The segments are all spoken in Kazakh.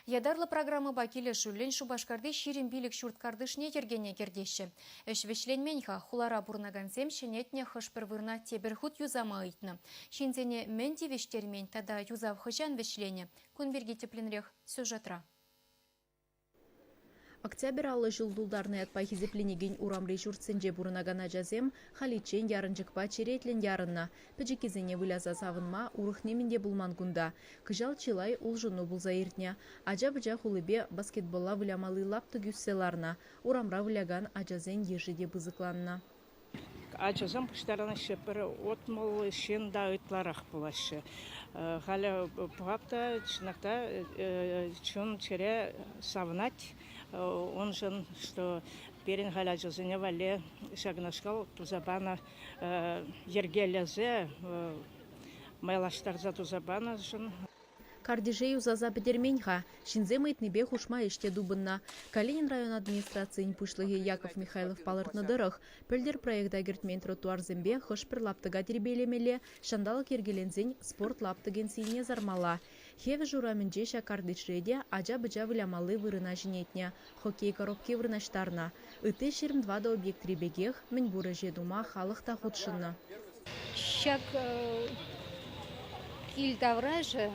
Ядарлы программа бакилі шүлін Шубашкарды ширин билік шурткардышне ергене кердеші. Вешленменха хулара бурнагансем шенетне хышпыр вырна тебірхут юзама ыйтны. Шинзене менди вештермен тада юзав хышан вешлене. Күнберге тепленрех сюжетра. Октябрь аллы жылдулдарны атпай хизепленеген урамры журтсенже бурынагана жазем, халичен ярынжықпа черетлен ярынна. Пәжекезене выляза савынма урықнемінде булман гунда. Кыжал чилай улжыну булза иртне. Ажа-быжа хулыбе баскетболла вылямалы лапты гюсселарна. Урамра выляган ажазен ежеде бызыкланна. Ачазам пуштарана шепер отмол шен да ытларах булашы. Халя пуапта чынакта чун чере савнать. Он же, что перен халя жазыне вале шагнашкал тузабана ергелезе майлаштарза тузабана жын. Кардижею за бедерменьха, шинземайтнебе хушма еште дубынна. Калинин район администрациян пушлыге Яков Михайлов палыртны дырых. Пөлдер проекта гертмен тротуар зембе хышпыр лаптыга тербелемеле, шандалық ергелензен спорт лаптыген сине зармала. Хеве жураменже ша кардижеде ажа-быжа вылямалы вырына жинетне, хоккей коробки вырнаштарна. Ыты 22 объект ребегех, меньбуры жедума халық та худшынна. Шак кильдавража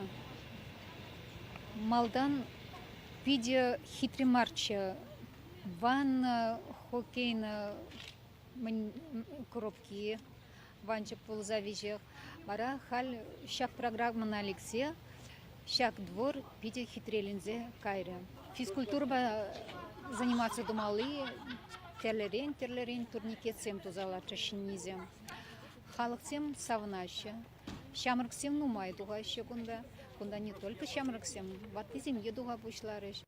Малдан видео хитрый марча ван хоккейна коробки ванча ползавижех бара халь шак программа на Алексея шак двор видео хитрелинзе кайра физкультура заниматься думали терлерен турникет сем тузала чашнизем халыксем савнаща Шамраксем нумай дуга кунда не только шамраксем, ватизем едуга бушларыш.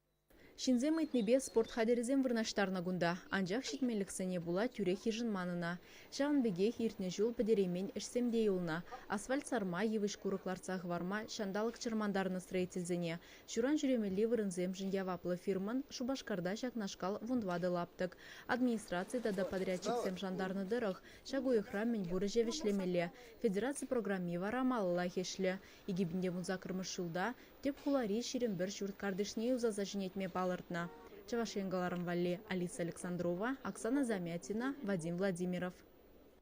Шинземайтнебе спорт хадерезем вырнаштарна гунда, анжақ шитмеліксене була тюре хижин манына. Шағынбеге хиртне жол падеремен ішсемде юлна. Асфальт сарма евыш курыкларцах варма шандалық чырмандарны строительзене. Шуран жүремелі вырынзем жиньяваплы фирман Шубашкарда шакнашкал вундвады лаптык. Администрация да подрядчиксем жандарны дырых, шагуы храм мен буры жевешлемеле. Федерация программи вара малыла хешле. Игибінде вунзакырмыш жылда, теп хулари ширин бір журт кардышне юзаза жинетме Чавашенгаларым Валли, Алиса Александрова, Оксана Замятина, Вадим Владимиров.